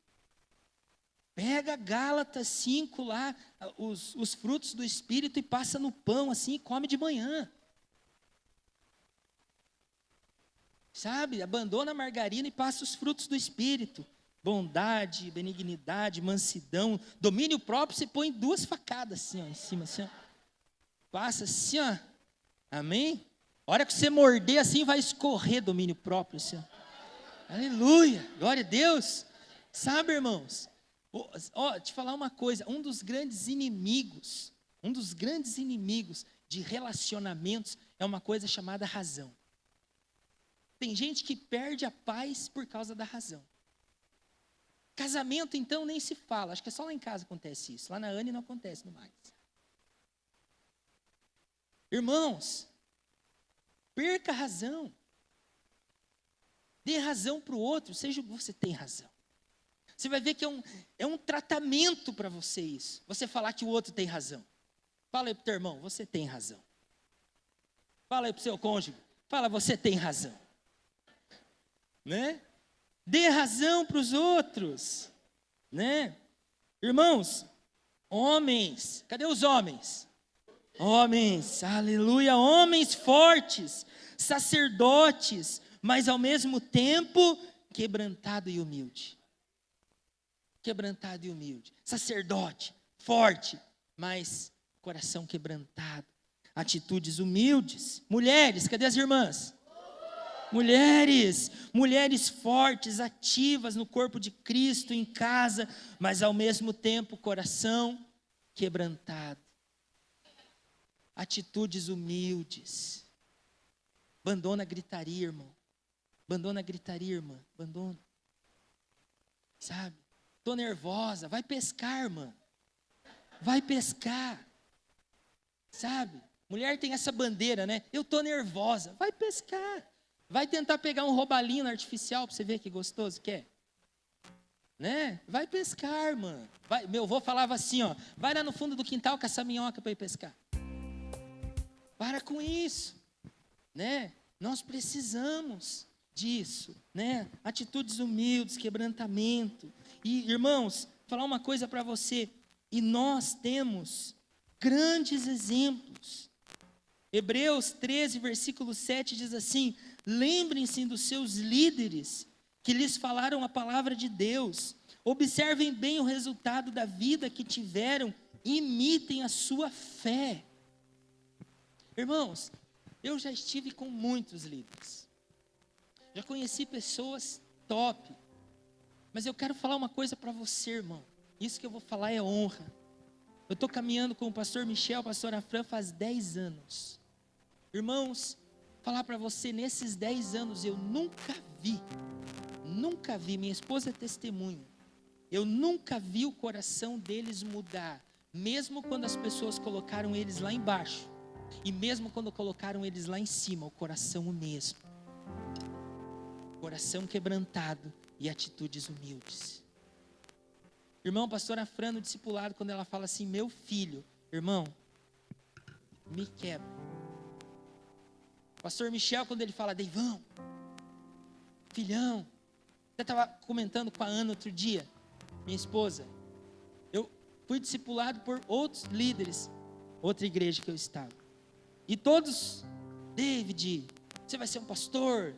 Pega Gálatas 5 lá, os frutos do Espírito, e passa no pão assim e come de manhã. Sabe, abandona a margarina e passa os frutos do Espírito. Bondade, benignidade, mansidão, domínio próprio. Você põe 2 facadas assim, em cima, assim, passa assim, amém? A hora que você morder assim, vai escorrer domínio próprio, assim, aleluia, glória a Deus. Sabe, irmãos, te falar uma coisa, um dos grandes inimigos de relacionamentos é uma coisa chamada razão. Tem gente que perde a paz por causa da razão. Casamento, então, nem se fala. Acho que é só lá em casa acontece isso. Lá na Anne não acontece mais. Irmãos, perca a razão. Dê razão para o outro, seja o que você tem razão. Você vai ver que é um tratamento para você isso. Você falar que o outro tem razão. Fala aí para o teu irmão, você tem razão. Fala aí para o seu cônjuge, fala, você tem razão. Né? Dê razão para os outros. Né? Irmãos, homens, cadê os homens? Homens, aleluia, homens fortes, sacerdotes, mas ao mesmo tempo quebrantado e humilde. Quebrantado e humilde. Sacerdote, forte, mas coração quebrantado. Atitudes humildes. Mulheres, cadê as irmãs? Mulheres fortes, ativas no corpo de Cristo, em casa, mas ao mesmo tempo coração quebrantado. Atitudes humildes. Abandona a gritaria, irmão. Abandona a gritaria, irmã. Abandona. Sabe? Tô nervosa. Vai pescar, irmã. Vai pescar. Sabe? Mulher tem essa bandeira, né? Eu tô nervosa. Vai pescar. Vai tentar pegar um robalinho artificial para você ver que gostoso que é. Né? Vai pescar, irmã. Meu avô falava assim, ó. Vai lá no fundo do quintal caçar minhoca para ir pescar. Para com isso. Né? Nós precisamos disso, né? Atitudes humildes, quebrantamento. E, irmãos, falar uma coisa para você. E nós temos grandes exemplos. Hebreus 13, versículo 7 diz assim: lembrem-se dos seus líderes que lhes falaram a palavra de Deus. Observem bem o resultado da vida que tiveram. Imitem a sua fé. Irmãos, eu já estive com muitos líderes. Já conheci pessoas top. Mas eu quero falar uma coisa para você, irmão. Isso que eu vou falar é honra. Eu estou caminhando com o pastor Michel, a pastora Fran, faz 10 anos. Irmãos, falar para você, nesses 10 anos eu nunca vi, minha esposa é testemunha, eu nunca vi o coração deles mudar, mesmo quando as pessoas colocaram eles lá embaixo, e mesmo quando colocaram eles lá em cima, o coração o mesmo. Coração quebrantado e atitudes humildes. Irmão, pastora Fran no discipulado, quando ela fala assim, meu filho, irmão, me quebra. Pastor Michel, quando ele fala, Deivão, filhão, eu estava comentando com a Ana outro dia, minha esposa, eu fui discipulado por outros líderes, outra igreja que eu estava, e todos, David, você vai ser um pastor,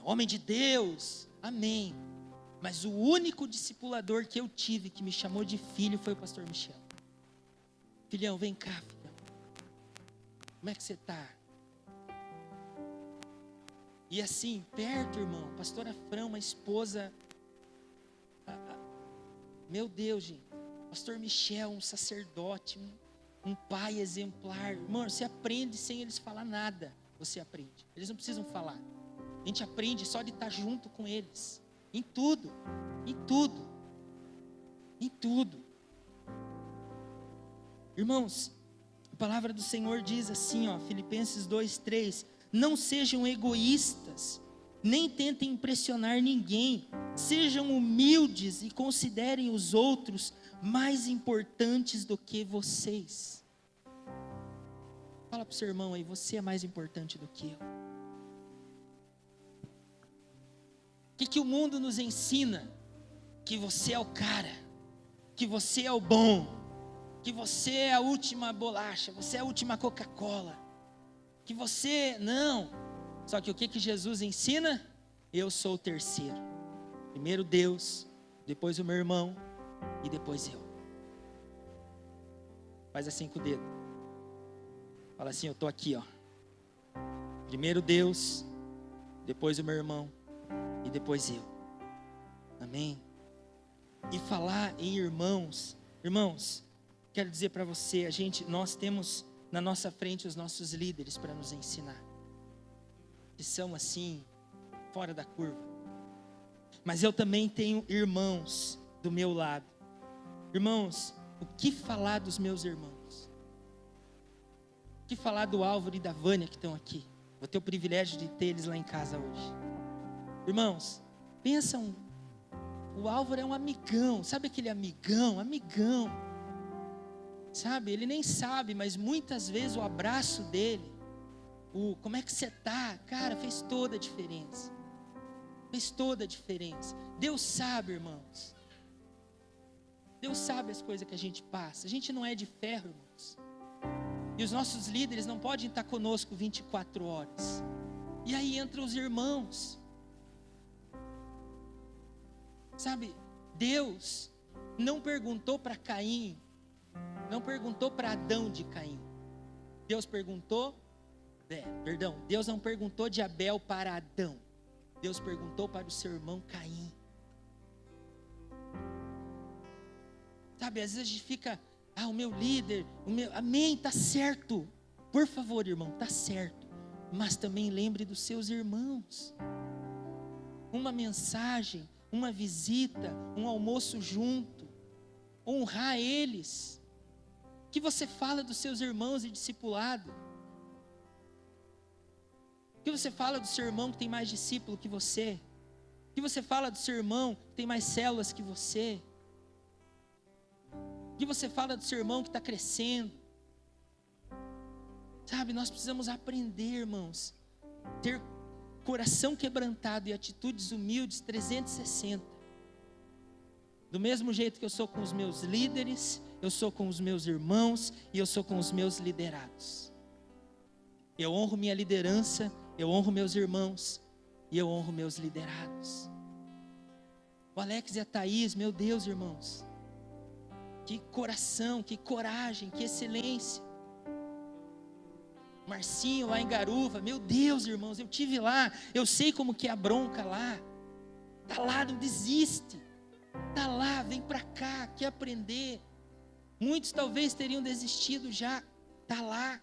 homem de Deus, amém. Mas o único discipulador que eu tive que me chamou de filho foi o pastor Michel. Filhão, vem cá, filhão. Como é que você está? E assim, perto, irmão, pastora Fran, uma esposa, meu Deus, gente, pastor Michel, um sacerdote, um pai exemplar. Irmão, você aprende sem eles falar nada, você aprende. Eles não precisam falar. A gente aprende só de estar junto com eles. Em tudo. Irmãos, a palavra do Senhor diz assim, ó, Filipenses 2:3, não sejam egoístas, nem tentem impressionar ninguém, sejam humildes e considerem os outros mais importantes do que vocês. Fala para o seu irmão aí, você é mais importante do que eu. O que o mundo nos ensina? Que você é o cara, que você é o bom, que você é a última bolacha, você é a última Coca-Cola, que você, não. Só que o que Jesus ensina? Eu sou o terceiro. Primeiro Deus, depois o meu irmão e depois eu. Faz assim com o dedo. Fala assim, eu estou aqui, ó. Primeiro Deus, depois o meu irmão e depois eu. Amém? E falar em irmãos, quero dizer para você, nós temos na nossa frente os nossos líderes para nos ensinar, que são assim, fora da curva. Mas eu também tenho irmãos do meu lado. Irmãos, o que falar dos meus irmãos? O que falar do Álvaro e da Vânia que estão aqui? Vou ter o privilégio de ter eles lá em casa hoje. Irmãos, pensam, o Álvaro é um amigão, sabe aquele amigão, sabe, ele nem sabe, mas muitas vezes o abraço dele, como é que você está, cara, fez toda a diferença, Deus sabe, irmãos, Deus sabe as coisas que a gente passa, a gente não é de ferro, irmãos, e os nossos líderes não podem estar conosco 24 horas, e aí entram os irmãos, sabe, Deus não perguntou para Caim, não perguntou para Adão de Caim, Deus perguntou Deus não perguntou de Abel para Adão. Deus perguntou para o seu irmão Caim. Sabe, às vezes a gente fica, o meu líder, amém, tá certo. Por favor, irmão, tá certo. Mas também lembre dos seus irmãos. Uma mensagem, uma visita, um almoço junto, honrar eles. O que você fala dos seus irmãos e discipulado? O que você fala do seu irmão que tem mais discípulo que você? O que você fala do seu irmão que tem mais células que você? O que você fala do seu irmão que está crescendo? Sabe, nós precisamos aprender, irmãos, ter coração quebrantado e atitudes humildes 360. Do mesmo jeito que eu sou com os meus líderes, eu sou com os meus irmãos e eu sou com os meus liderados. Eu honro minha liderança, eu honro meus irmãos e eu honro meus liderados. O Alex e a Thaís, meu Deus, irmãos, que coração, que coragem, que excelência. Marcinho lá em Garuva, meu Deus, irmãos, eu tive lá, eu sei como que é a bronca lá. Tá lá, não desiste. Tá lá, vem para cá, quer aprender. Muitos talvez teriam desistido já. Tá lá.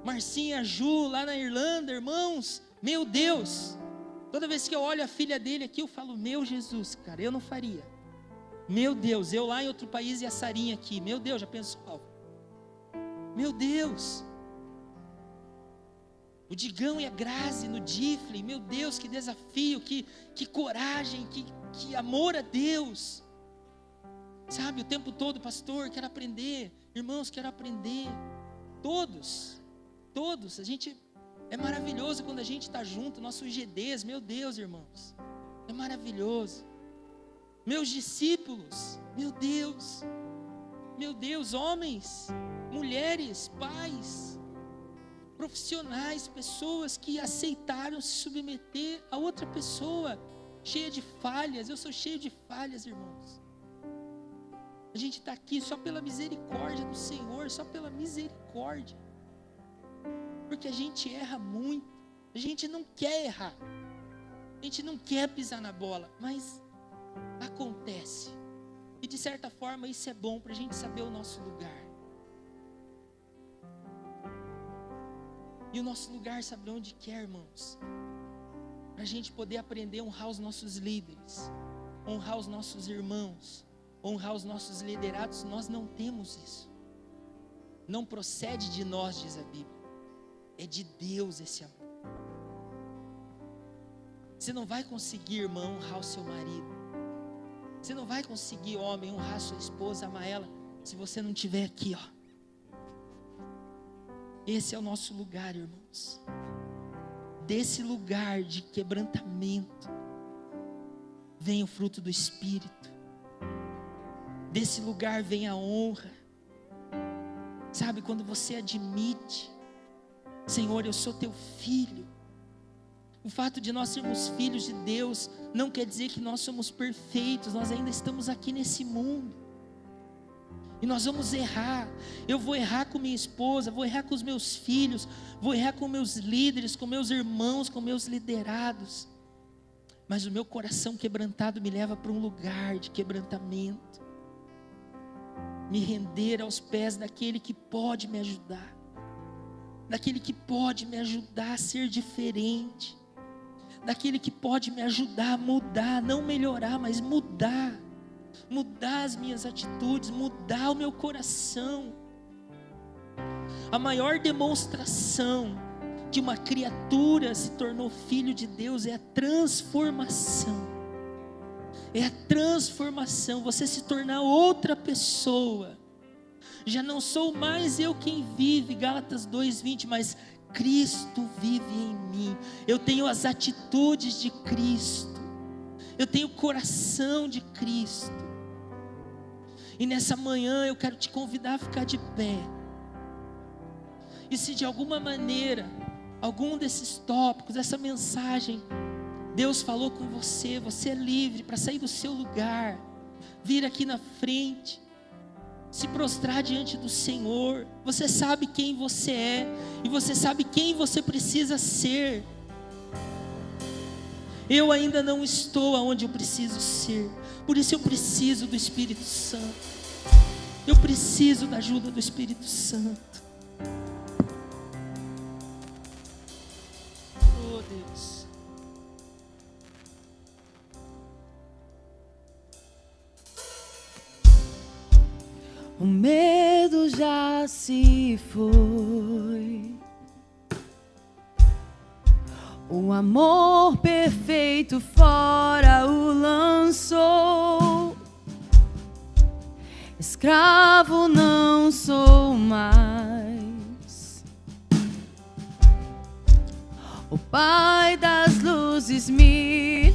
Marcinho e a Ju lá na Irlanda, irmãos, meu Deus. Toda vez que eu olho a filha dele aqui, eu falo, meu Jesus, cara, eu não faria. Meu Deus, eu lá em outro país e a Sarinha aqui, meu Deus, já pensou? Meu Deus. O Digão e a Grazi no Diflin, meu Deus, que desafio, que coragem, que amor a Deus. Sabe, o tempo todo, pastor, quero aprender, irmãos, quero aprender. Todos, a gente, é maravilhoso quando a gente está junto, nossos GDs, meu Deus, irmãos, é maravilhoso. Meus discípulos, meu Deus, homens, mulheres, pais, profissionais, pessoas que aceitaram se submeter a outra pessoa, cheia de falhas. Eu sou cheio de falhas, irmãos. A gente está aqui só pela misericórdia do Senhor, só pela misericórdia, porque a gente erra muito, a gente não quer errar, a gente não quer pisar na bola, mas acontece, e de certa forma isso é bom para a gente saber o nosso lugar. E o nosso lugar, sabe onde que é, irmãos? Para a gente poder aprender a honrar os nossos líderes, honrar os nossos irmãos, honrar os nossos liderados. Nós não temos isso. Não procede de nós, diz a Bíblia. É de Deus esse amor. Você não vai conseguir, irmão, honrar o seu marido. Você não vai conseguir, homem, honrar a sua esposa, amar ela, se você não estiver aqui, ó. Esse é o nosso lugar, irmãos. Desse lugar de quebrantamento vem o fruto do Espírito. Desse lugar vem a honra. Sabe, quando você admite, Senhor, eu sou teu filho. O fato de nós sermos filhos de Deus não quer dizer que nós somos perfeitos. Nós ainda estamos aqui nesse mundo. E nós vamos errar. Eu vou errar com minha esposa, vou errar com os meus filhos, vou errar com meus líderes, com meus irmãos, com meus liderados. Mas o meu coração quebrantado me leva para um lugar de quebrantamento. Me render aos pés daquele que pode me ajudar. Daquele que pode me ajudar a ser diferente. Daquele que pode me ajudar a mudar, não melhorar, mas mudar. Mudar as minhas atitudes, mudar o meu coração. A maior demonstração que uma criatura se tornou filho de Deus é a transformação. É a transformação, você se tornar outra pessoa. Já não sou mais eu quem vive, Gálatas 2:20, mas Cristo vive em mim. Eu tenho as atitudes de Cristo. Eu tenho o coração de Cristo. E nessa manhã eu quero te convidar a ficar de pé. E se de alguma maneira, algum desses tópicos, essa mensagem, Deus falou com você, você é livre para sair do seu lugar, vir aqui na frente. se prostrar diante do Senhor. Você sabe quem você é e você sabe quem você precisa ser. Eu ainda não estou aonde eu preciso ser, por isso eu preciso do Espírito Santo. Eu preciso da ajuda do Espírito Santo. Oh Deus. O medo já se foi, o amor perfeito fora o lançou. Escravo não sou mais, o Pai das luzes me